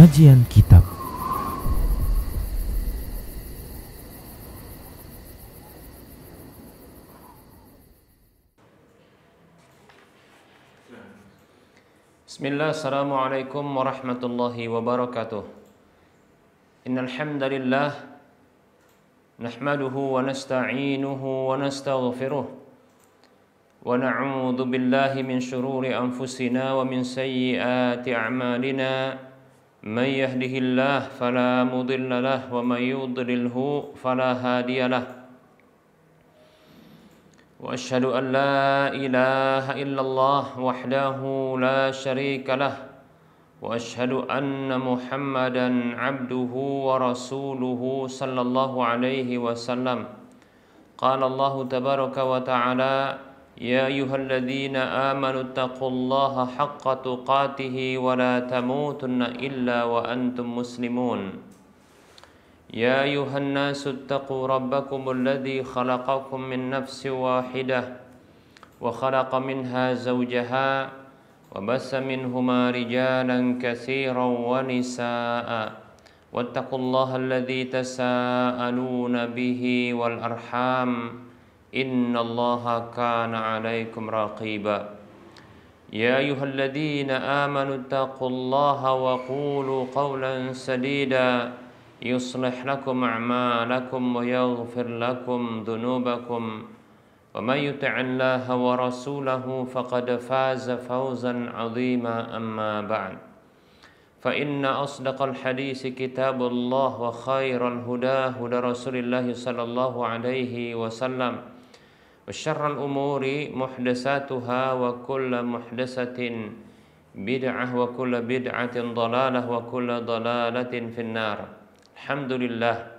Kajian Kitab. Bismillah, assalamualaikum warahmatullahi wabarakatuh. Innal hamdalillah nahmaduhu wa nasta'inuhu wa nastaghfiruh wa na'udzu billahi min shururi anfusina wa min sayyiati a'malina. Man yahdihillahu fala mudilla lahu wa man yudlilhu fala hadiya lahu. وأشهد أن لا إله إلا الله وحده لا شريك له وأشهد أن محمدا عبده ورسوله صلى الله عليه وسلم. قال الله تبارك وتعالى: يا أيها الذين آمنوا اتقوا الله حق تقاته ولا تموتن إلا وأنتم مسلمون. يا أيها الناس اتقوا ربكم الذي خلقكم من نفس واحدة وخلق منها زوجها وبث منهما رجالا كثيرا ونساء واتقوا الله الذي تساءلون به والأرحام إن الله كان عليكم رقيبا. يا أيها الذين آمنوا اتقوا الله وقولوا قولا سديدا يصلح لكم أعمالكم ويغفر لكم ذنوبكم ومن يطع الله ورسوله فقد فاز فوزا عظيما. أما بعد فإن أصدق الحديث كتاب الله وخير الهدى هدى رسول الله صلى الله عليه وسلم وشر الأمور محدثاتها وكل محدثة بدعة وكل بدعة ضلالة وكل ضلالة في النار. Alhamdulillah,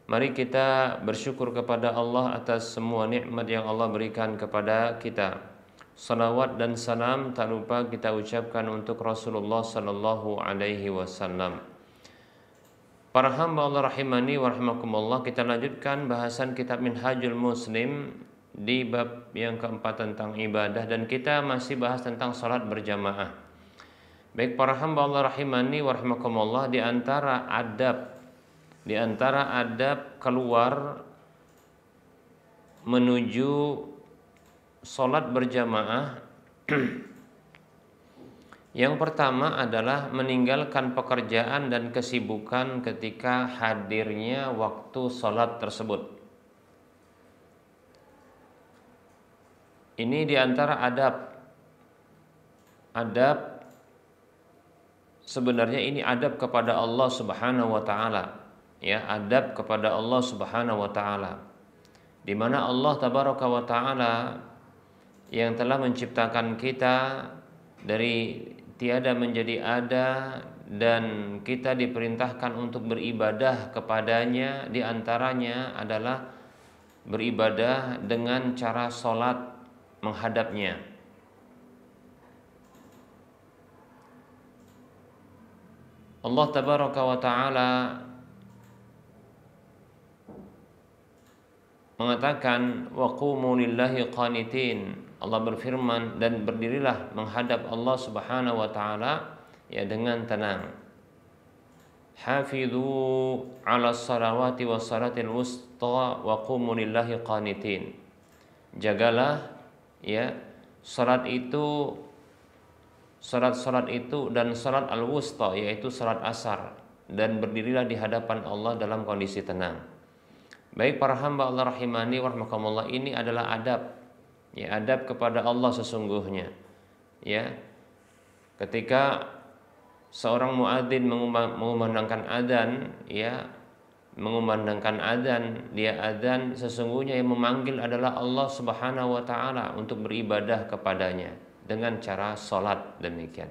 mari kita bersyukur kepada Allah atas semua nikmat yang Allah berikan kepada kita. Salawat dan salam tak lupa kita ucapkan untuk Rasulullah sallallahu alaihi wasallam. Para hamba Allah rahimani wa rahimakumullah, kita lanjutkan bahasan kitab Minhajul Muslim di bab yang keempat tentang ibadah, dan kita masih bahas tentang salat berjamaah. Baik para hamba Allah rahimani wa rahimakumullah, di antara adab keluar menuju sholat berjamaah yang pertama adalah meninggalkan pekerjaan dan kesibukan ketika hadirnya waktu sholat tersebut. Ini di antara adab sebenarnya ini adab kepada Allah Subhanahu wa taala. Ya, adab kepada Allah Subhanahu wa taala, di mana Allah tabaraka wa taala yang telah menciptakan kita dari tiada menjadi ada, dan kita diperintahkan untuk beribadah kepadanya. Di antaranya adalah beribadah dengan cara sholat menghadapnya. Allah tabaraka wa taala mengatakan waqumu lillahi qanitin. Allah berfirman, dan berdirilah menghadap Allah Subhanahu wa taala ya dengan tenang. Hafidhu 'alas salawati was salatil wusta wa qumu lillahi qanitin. Jagalah ya salat itu dan salat al-wusta, yaitu salat asar, dan berdirilah di hadapan Allah dalam kondisi tenang. Baik para hamba Allah rahimani wa rahimakumullah, ini adalah adab, ya, adab kepada Allah sesungguhnya. Ya, ketika seorang muadzin mengumandangkan adzan, ya, mengumandangkan adzan, dia adzan, sesungguhnya yang memanggil adalah Allah Subhanahu wa taala untuk beribadah kepadanya dengan cara salat demikian.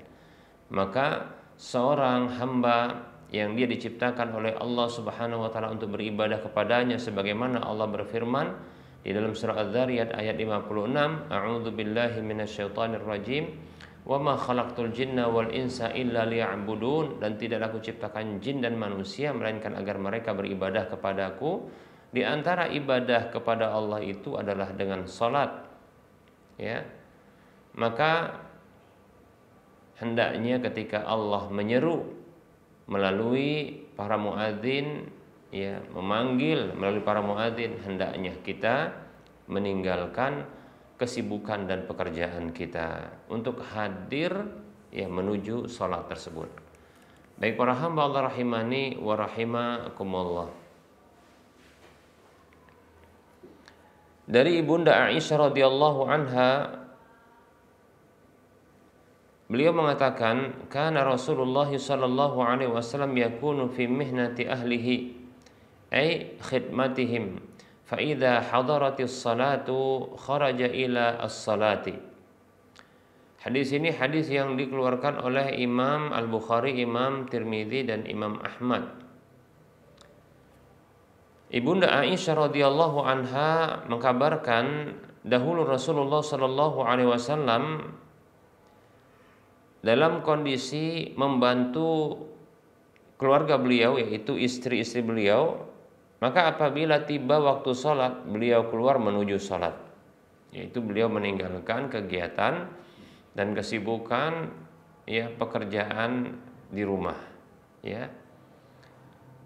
Maka seorang hamba yang dia diciptakan oleh Allah Subhanahu wa taala untuk beribadah kepadanya, sebagaimana Allah berfirman di dalam surah Az-Zariyat ayat 56, a'udzu billahi minasyaitonir rajim, wa ma khalaqtul jinna wal insa illa liya'budun, dan tidaklah aku ciptakan jin dan manusia melainkan agar mereka beribadah kepadaku. Di antara ibadah kepada Allah itu adalah dengan salat. Ya. Maka hendaknya ketika Allah menyeru melalui para muadzin, ya, memanggil melalui para muadzin, hendaknya kita meninggalkan kesibukan dan pekerjaan kita untuk hadir, ya, menuju sholat tersebut. Baik para hamba Allah rahimani wa rahimakumullah. Dari Ibunda Aisyah radhiyallahu anha, beliau mengatakan, kana Rasulullah sallallahu alaihi wasallam yakunu fi mihnati ahlihi ay khidmatihim fa idza hadaratis salatu kharaja ila as-salati. Hadis ini hadis yang dikeluarkan oleh Imam Al-Bukhari, Imam Tirmidzi dan Imam Ahmad. Ibunda Aisyah radhiyallahu anha mengkabarkan, dahulu Rasulullah sallallahu alaihi wasallam dalam kondisi membantu keluarga beliau, yaitu istri-istri beliau, maka apabila tiba waktu sholat, beliau keluar menuju sholat, yaitu beliau meninggalkan kegiatan dan kesibukan, ya, pekerjaan di rumah, ya.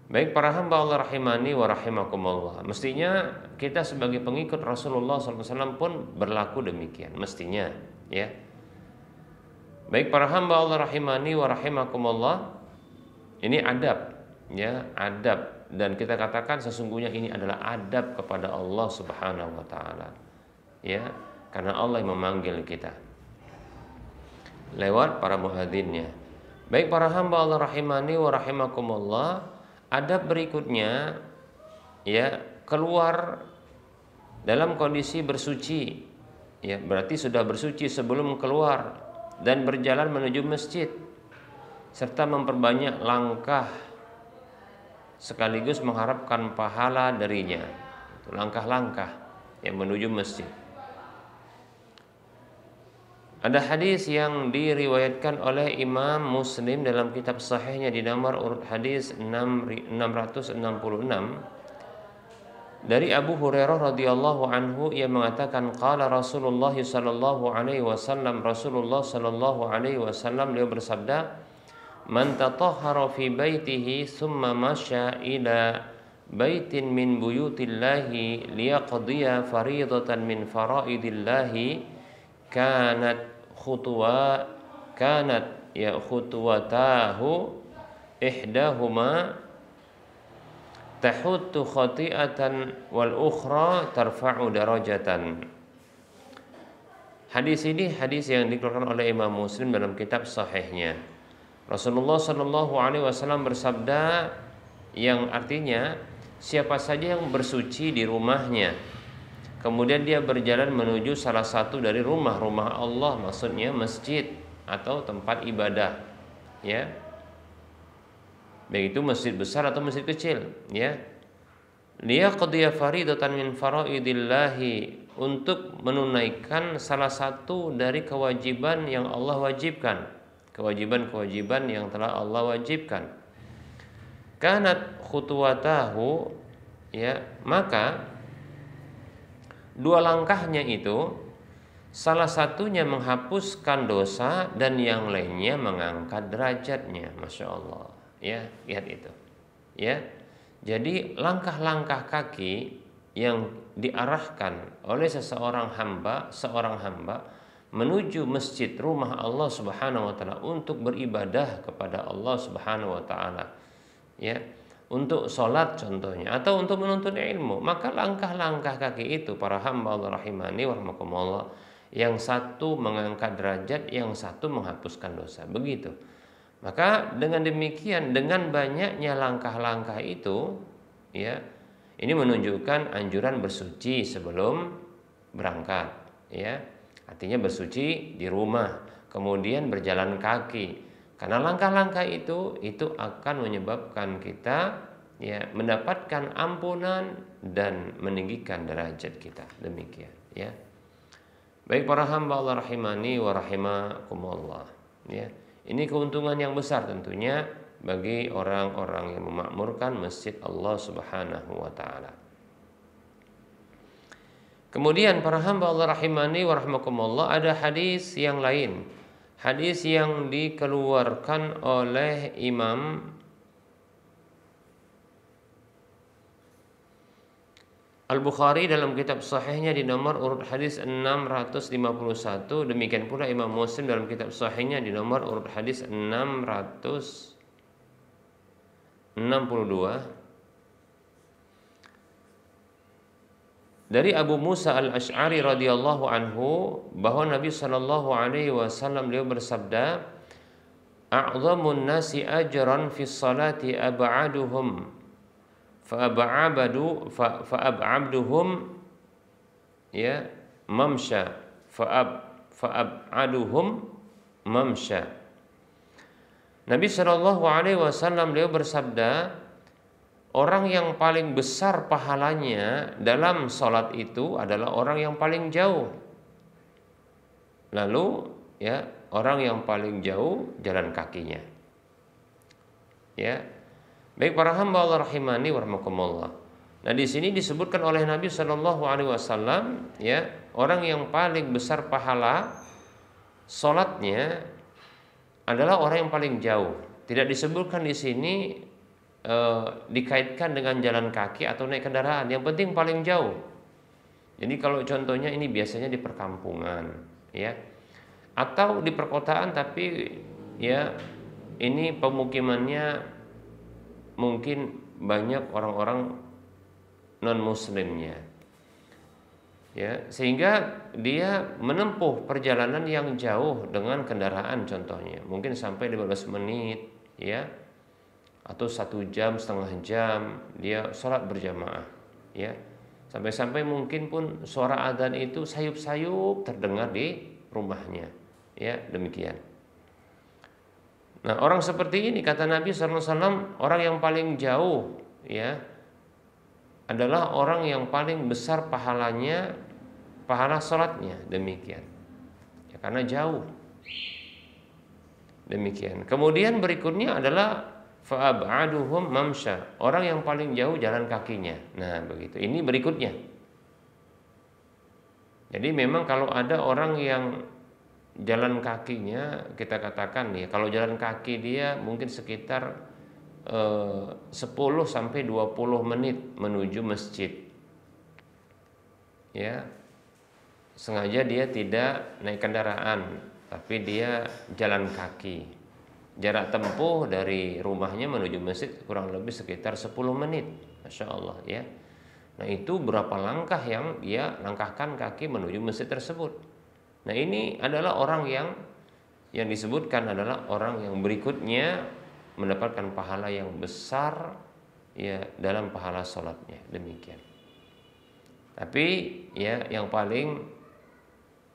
Baik para hamba Allah rahimani wa rahimakumullah, mestinya kita sebagai pengikut Rasulullah SAW pun berlaku demikian, mestinya, ya. Baik para hamba Allah rahimani wa rahimakumullah, ini adab, ya, adab, dan kita katakan sesungguhnya ini adalah adab kepada Allah Subhanahu wa taala, ya, karena Allah yang memanggil kita lewat para muadzinnya. Baik para hamba Allah rahimani wa rahimakumullah, adab berikutnya, ya, keluar dalam kondisi bersuci, ya, berarti sudah bersuci sebelum keluar dan berjalan menuju masjid, serta memperbanyak langkah sekaligus mengharapkan pahala darinya. Langkah-langkah yang menuju masjid. Ada hadis yang diriwayatkan oleh Imam Muslim dalam kitab sahihnya di nomor urut hadis 666 dari Abu Hurairah radhiyallahu anhu, ia mengatakan, qala Rasulullah sallallahu alaihi wasallam, Rasulullah sallallahu alaihi wasallam beliau bersabda, man tatahhara fi baitihi thumma masya ila baitin min buyutillahi liyaqdiya faridatan min faraidillahi kanat khutuwatahu ihdahuma tahuttu khati'atan wal ukhra tarfa'u darajatan. Hadis ini hadis yang dikeluarkan oleh Imam Muslim dalam kitab sahihnya. Rasulullah sallallahu alaihi wasallam bersabda, yang artinya siapa saja yang bersuci di rumahnya, kemudian dia berjalan menuju salah satu dari rumah-rumah Allah, maksudnya masjid atau tempat ibadah, ya, baik itu masjid besar atau masjid kecil, ya, liyaqdiya faridatan min faraidillahi, untuk menunaikan salah satu dari kewajiban yang Allah wajibkan, kewajiban-kewajiban yang telah Allah wajibkan. Kanat khutuwatahu, ya, maka dua langkahnya itu salah satunya menghapuskan dosa dan yang lainnya mengangkat derajatnya. Masya Allah, ya, lihat itu, ya. Jadi langkah-langkah kaki yang diarahkan oleh seorang hamba menuju masjid rumah Allah Subhanahu wa taala untuk beribadah kepada Allah Subhanahu wa taala, ya, untuk sholat contohnya, atau untuk menuntut ilmu, maka langkah-langkah kaki itu para hamba Allah rahimani wa rahimakumullah, yang satu mengangkat derajat, yang satu menghapuskan dosa, begitu. Maka dengan demikian, dengan banyaknya langkah-langkah itu, ya, ini menunjukkan anjuran bersuci sebelum berangkat, ya, artinya bersuci di rumah, kemudian berjalan kaki. Karena langkah-langkah itu akan menyebabkan kita, ya, mendapatkan ampunan dan meninggikan derajat kita. Demikian, ya. Baik para hamba Allah rahimani wa rahimakumullah, ya. Ini keuntungan yang besar tentunya bagi orang-orang yang memakmurkan masjid Allah Subhanahu wa taala. Kemudian para hamba Allah rahimani wa rahimakumullah, ada hadis yang lain. Hadis yang dikeluarkan oleh Imam Al-Bukhari dalam kitab sahihnya di nomor urut hadis 651, demikian pula Imam Muslim dalam kitab sahihnya di nomor urut hadis 662 dari Abu Musa Al-Asy'ari radhiyallahu anhu bahwa Nabi sallallahu alaihi wasallam beliau bersabda, "A'dhamun nasi ajran fi sholati ab'aduhum fa'ab'aduhum ya mamsha fa'ab'aduhum mamsha." Nabi sallallahu alaihi wasallam beliau bersabda, orang yang paling besar pahalanya dalam sholat itu adalah orang yang paling jauh. Lalu ya, orang yang paling jauh jalan kakinya. Ya. Baik para hamba Allah rahimani wa rahmakumullah. Nah, di sini disebutkan oleh Nabi Shallallahu alaihi wasallam ya, orang yang paling besar pahala sholatnya adalah orang yang paling jauh. Tidak disebutkan di sini dikaitkan dengan jalan kaki atau naik kendaraan. Yang penting paling jauh. Jadi kalau contohnya ini biasanya di perkampungan, ya, atau di perkotaan, tapi ya ini pemukimannya mungkin banyak orang-orang non muslimnya, ya, sehingga dia menempuh perjalanan yang jauh dengan kendaraan, contohnya mungkin sampai 15 menit, ya, atau 1 jam, setengah jam dia sholat berjamaah, ya, sampai-sampai mungkin pun suara adzan itu sayup-sayup terdengar di rumahnya, ya, demikian. Nah, orang seperti ini kata Nabi SAW, orang yang paling jauh ya adalah orang yang paling besar pahalanya, pahala sholatnya, demikian ya, karena jauh, demikian. Kemudian berikutnya adalah fa'ab'aduhum mamsha, orang yang paling jauh jalan kakinya. Nah begitu, ini berikutnya. Jadi memang kalau ada orang yang jalan kakinya, kita katakan ya, kalau jalan kaki dia mungkin sekitar 10 sampai 20 menit menuju masjid, ya, sengaja dia tidak naik kendaraan tapi dia jalan kaki, jarak tempuh dari rumahnya menuju masjid kurang lebih sekitar 10 menit, Masya Allah, ya. Nah itu berapa langkah yang dia langkahkan kaki menuju masjid tersebut. Nah ini adalah orang yang disebutkan adalah orang yang berikutnya mendapatkan pahala yang besar ya dalam pahala sholatnya, demikian. Tapi ya yang paling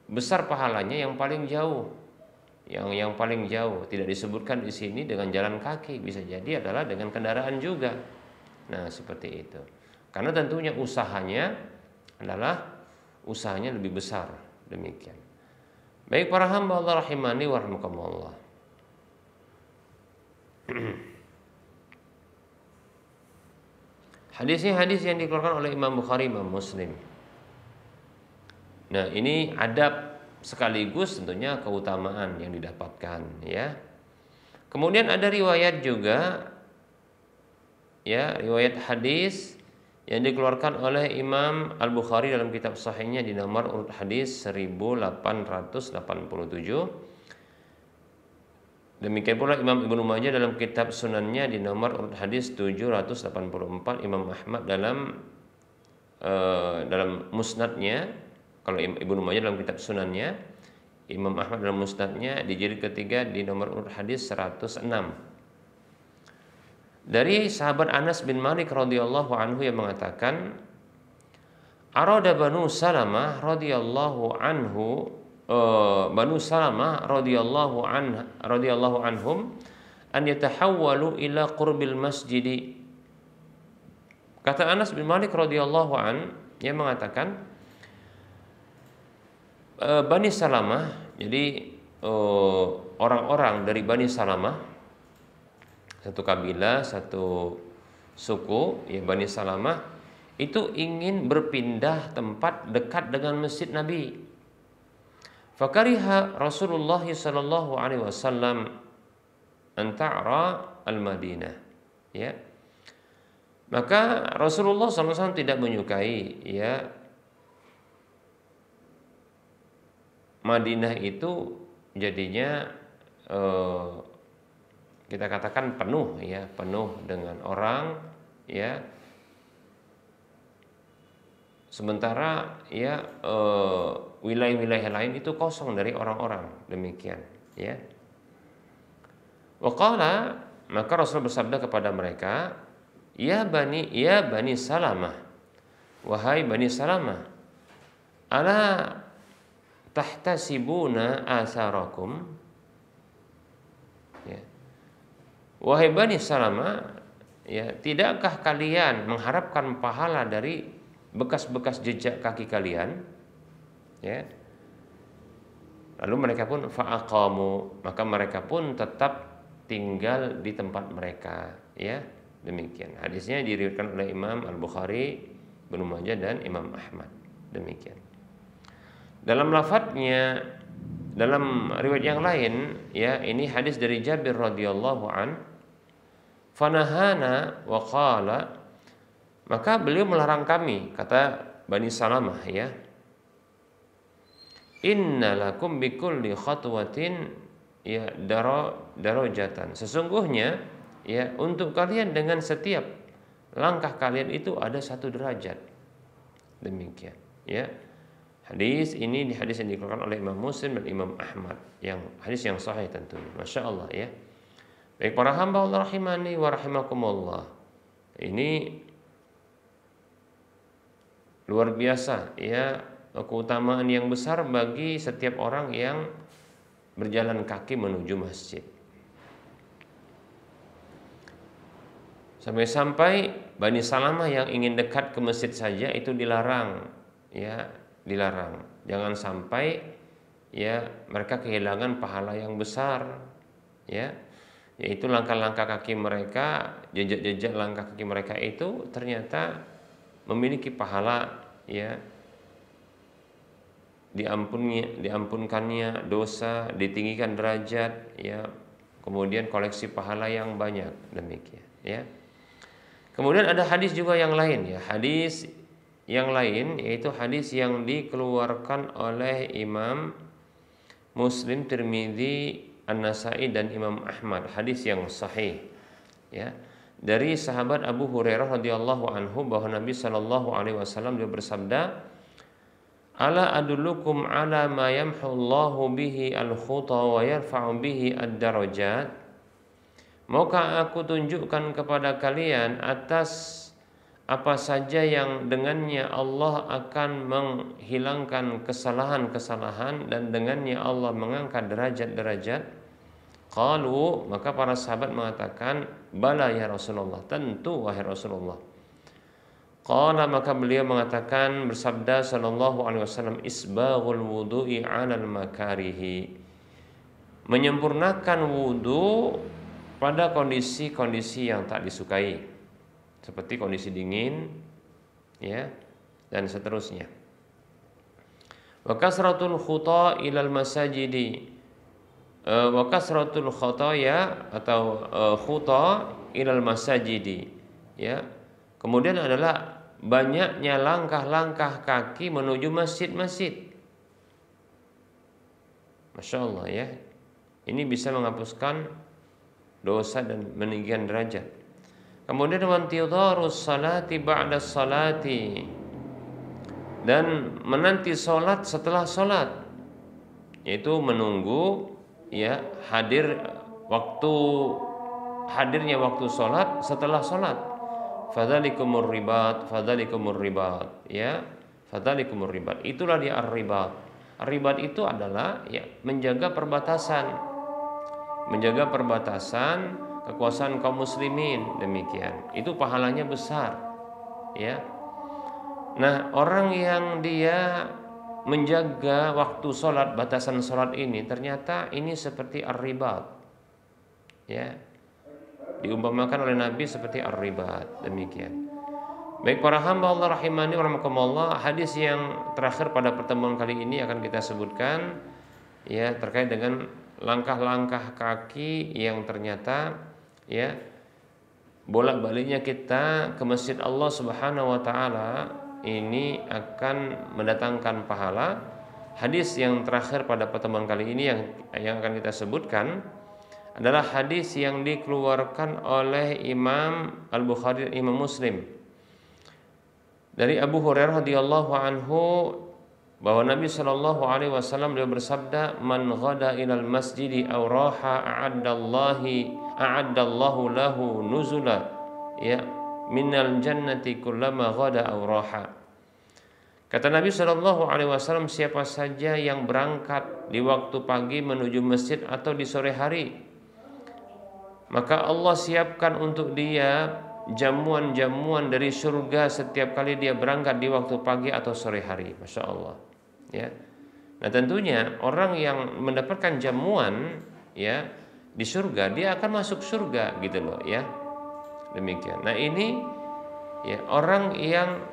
besar pahalanya yang paling jauh, yang paling jauh tidak disebutkan di sini dengan jalan kaki, bisa jadi adalah dengan kendaraan juga. Nah seperti itu, karena tentunya usahanya lebih besar, demikian. Baik para hamba Allah rahimani wa rahmakumullah. Hadisnya hadis yang dikeluarkan oleh Imam Bukhari, Imam Muslim. Nah, ini adab sekaligus tentunya keutamaan yang didapatkan, ya. Kemudian ada riwayat juga, ya, riwayat hadis yang dikeluarkan oleh Imam Al-Bukhari dalam kitab sahihnya di nomor urut hadis 1887. Demikian pula Imam Ibnu Majah dalam kitab sunannya di nomor urut hadis 784, Imam Ahmad dalam musnadnya, kalau Ibnu Majah dalam kitab sunannya, Imam Ahmad dalam musnadnya di jilid ketiga di nomor urut hadis 106. Dari sahabat Anas bin Malik radhiyallahu anhu yang mengatakan, arada Banu Salamah radhiyallahu anhum an yatahawwalu ila qurbil masjid. Kata Anas bin Malik radhiyallahu an yang mengatakan, Bani Salamah, jadi orang-orang dari Bani Salamah, satu kabilah, satu suku, ya, Bani Salamah itu ingin berpindah tempat dekat dengan masjid Nabi. Fakariha Rasulullah sallallahu alaihi wasallam an ta'ra al-Madinah, ya. Maka Rasulullah SAW tidak menyukai ya Madinah itu jadinya kita katakan penuh ya, penuh dengan orang ya. Sementara ya wilayah-wilayah lain itu kosong dari orang-orang, demikian ya. Waqala, maka Rasul bersabda kepada mereka, ya bani Salamah, wahai bani Salamah, ala tahtasibuna asarakum, ya. Wahai bani Salamah, ya, tidakkah kalian mengharapkan pahala dari bekas-bekas jejak kaki kalian, ya. Lalu mereka pun fa'aqamu, maka mereka pun tetap tinggal di tempat mereka, ya. Demikian. Hadisnya diriwayatkan oleh Imam Al-Bukhari, Ibnu Majah dan Imam Ahmad. Demikian. Dalam lafadznya, dalam riwayat yang lain, ya, ini hadis dari Jabir radhiyallahu an, fanahana wa qala, maka beliau melarang kami, kata Bani Salamah, ya, innalakum bikulli khatwatin ya darajatan, sesungguhnya ya untuk kalian dengan setiap langkah kalian itu ada satu derajat. Demikian ya. Hadis ini hadis yang dikeluarkan oleh Imam Muslim dan Imam Ahmad, yang hadis yang sahih tentunya. Masya Allah ya. Baik para hamba Allah rahimani wa rahimakumullah, ini luar biasa ya, keutamaan yang besar bagi setiap orang yang berjalan kaki menuju masjid. Sampai-sampai Bani Salamah yang ingin dekat ke masjid saja itu dilarang, ya, dilarang. Jangan sampai ya mereka kehilangan pahala yang besar, ya, yaitu langkah-langkah kaki mereka, jejak-jejak langkah kaki mereka itu ternyata memiliki pahala, ya, diampunkannya dosa, ditinggikan derajat, ya, kemudian koleksi pahala yang banyak, demikian ya. Kemudian ada hadis juga yang lain ya, hadis yang lain yaitu hadis yang dikeluarkan oleh Imam Muslim, Tirmidzi, An-Nasa'i dan Imam Ahmad, hadis yang sahih ya, dari sahabat Abu Hurairah radhiyallahu anhu bahwa Nabi sallallahu alaihi wasallam dia bersabda, ala adullukum ala ma yamhu Allahu bihi al-khuta wa yarfa'u bihi ad-darajat, maukah aku tunjukkan kepada kalian atas apa saja yang dengannya Allah akan menghilangkan kesalahan-kesalahan dan dengannya Allah mengangkat derajat-derajat. Qalu, maka para sahabat mengatakan, bala ya Rasulullah, tentu wahai Rasulullah. Qala, maka beliau mengatakan, bersabda sallallahu alaihi wasallam, isbaghul wudu'i 'alal makarihi, menyempurnakan wudu pada kondisi-kondisi yang tak disukai, seperti kondisi dingin, ya, dan seterusnya. Wa kasratul khuta ilal masajidi, wa kasratul khataya atau khuta ilal masajidi, ya. Kemudian adalah banyaknya langkah-langkah kaki menuju masjid-masjid. Masya Allah ya. Ini bisa menghapuskan dosa dan meninggikan derajat. Kemudian wantidharus salati ba'da salati, dan menanti salat setelah salat, yaitu menunggu ya hadirnya waktu salat setelah salat. Fadzalikumur ribat, ya, fadzalikumur ribat. Itulah dia ar-ribat. Ar-ribat itu adalah ya menjaga perbatasan kekuasaan kaum muslimin, demikian. Itu pahalanya besar, ya. Nah, orang yang dia menjaga waktu sholat, batasan sholat ini, ternyata ini seperti ar-ribat, ya, diumpamakan oleh Nabi seperti ar-ribat, demikian. Baik para hamba Allah rahimani wa rahimakumullah, hadis yang terakhir pada pertemuan kali ini akan kita sebutkan ya terkait dengan langkah-langkah kaki yang ternyata ya bolak-baliknya kita ke masjid Allah Subhanahu wa taala ini akan mendatangkan pahala. Hadis yang terakhir pada pertemuan kali ini yang akan kita sebutkan adalah hadis yang dikeluarkan oleh Imam Al-Bukhari dan Imam Muslim dari Abu Hurairah radhiyallahu anhu bahwa Nabi Shallallahu alaihi wasallam beliau bersabda, "Man ghada ilal masjidi aw raha a'addallahu lahu nuzula ya minal jannati kullama ghada aw raha." Kata Nabi Shallallahu alaihi wasallam, siapa saja yang berangkat di waktu pagi menuju masjid atau di sore hari, maka Allah siapkan untuk dia jamuan-jamuan dari surga setiap kali dia berangkat di waktu pagi atau sore hari. Masya Allah. Ya. Nah tentunya orang yang mendapatkan jamuan ya di surga, dia akan masuk surga gitu loh ya. Demikian. Nah ini ya orang yang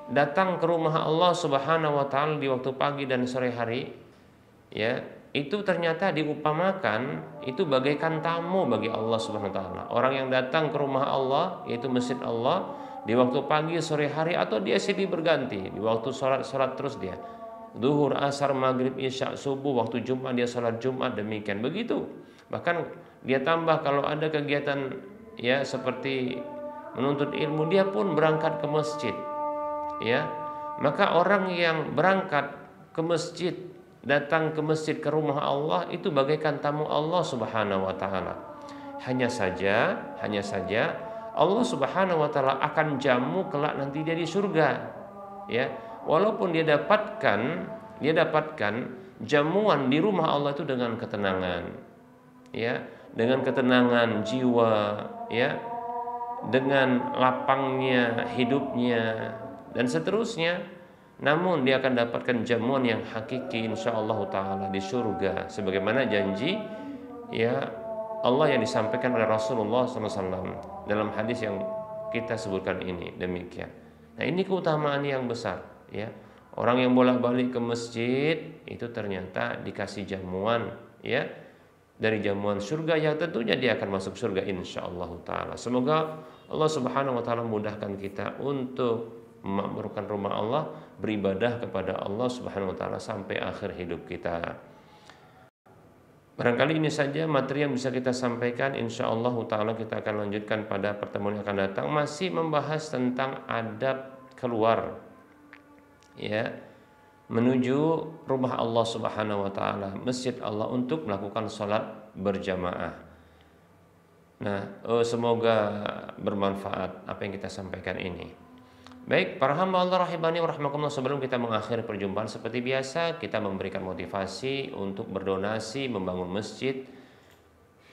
datang ke rumah Allah Subhanahu wa taala di waktu pagi dan sore hari ya, itu ternyata diupamakan itu bagaikan tamu bagi Allah Subhanahu wa taala. Orang yang datang ke rumah Allah yaitu masjid Allah di waktu pagi, sore hari atau dia silih berganti di waktu salat terus dia. Zuhur, asar, maghrib, isya, subuh, waktu Jumat dia salat Jumat, demikian begitu. Bahkan dia tambah kalau ada kegiatan ya seperti menuntut ilmu, dia pun berangkat ke masjid. Ya, maka orang yang berangkat ke masjid, datang ke masjid ke rumah Allah itu bagaikan tamu Allah Subhanahu wa taala. Hanya saja Allah Subhanahu wa taala akan jamu kelak nanti dia di surga. Ya, walaupun dia dapatkan jamuan di rumah Allah itu dengan ketenangan. Ya, dengan ketenangan jiwa, ya. Dengan lapangnya hidupnya dan seterusnya, namun dia akan dapatkan jamuan yang hakiki insyaallah taala di surga sebagaimana janji ya Allah yang disampaikan oleh Rasulullah SAW dalam hadis yang kita sebutkan ini. Demikian. Nah ini keutamaan yang besar ya. Orang yang bolak-balik ke masjid itu ternyata dikasih jamuan ya dari jamuan surga yang tentunya dia akan masuk surga insyaallah taala. Semoga Allah Subhanahu wa taala mudahkan kita untuk memakmurkan rumah Allah, beribadah kepada Allah Subhanahu wa taala sampai akhir hidup kita. Barangkali ini saja materi yang bisa kita sampaikan. Insyaallah taala kita akan lanjutkan pada pertemuan yang akan datang, masih membahas tentang adab keluar ya menuju rumah Allah Subhanahu wa taala, masjid Allah untuk melakukan sholat berjamaah. Nah, semoga bermanfaat apa yang kita sampaikan ini. Baik, para hamba Allah rahimani wa rahimakumullah, sebelum kita mengakhiri perjumpaan seperti biasa, kita memberikan motivasi untuk berdonasi membangun masjid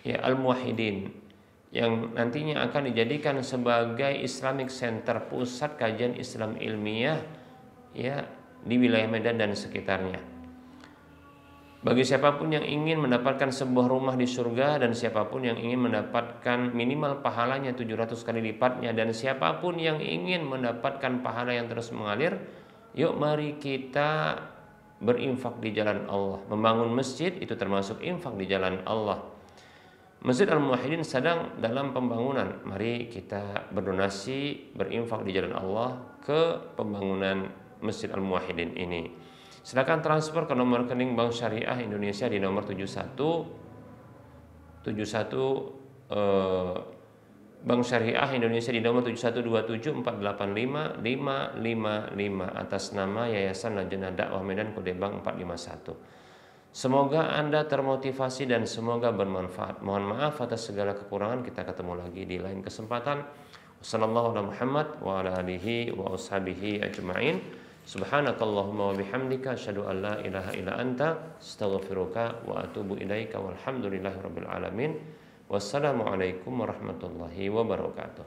ya Al-Muwahhidin yang nantinya akan dijadikan sebagai Islamic Center, pusat kajian Islam ilmiah ya di wilayah Medan dan sekitarnya. Bagi siapapun yang ingin mendapatkan sebuah rumah di surga, dan siapapun yang ingin mendapatkan minimal pahalanya 700 kali lipatnya, dan siapapun yang ingin mendapatkan pahala yang terus mengalir, yuk mari kita berinfak di jalan Allah. Membangun masjid itu termasuk infak di jalan Allah. Masjid Al-Muwahhidin sedang dalam pembangunan. Mari kita berdonasi, berinfak di jalan Allah ke pembangunan Masjid Al-Muwahhidin ini. Silakan transfer ke nomor rekening Bank Syariah Indonesia di nomor 71 Bank Syariah Indonesia di nomor 7127485555 atas nama Yayasan Lajnah Dakwah Medan Kode Bank 451. Semoga Anda termotivasi dan semoga bermanfaat. Mohon maaf atas segala kekurangan. Kita ketemu lagi di lain kesempatan. Wassallallahu ala Muhammad wa ala alihi wa ashabihi ajma'in. Subhanakallahumma wa bihamdika asyhadu an la ilaha illa anta astaghfiruka wa atubu ilaika walhamdulillahi rabbil alamin. Wassalamualaikum warahmatullahi wabarakatuh.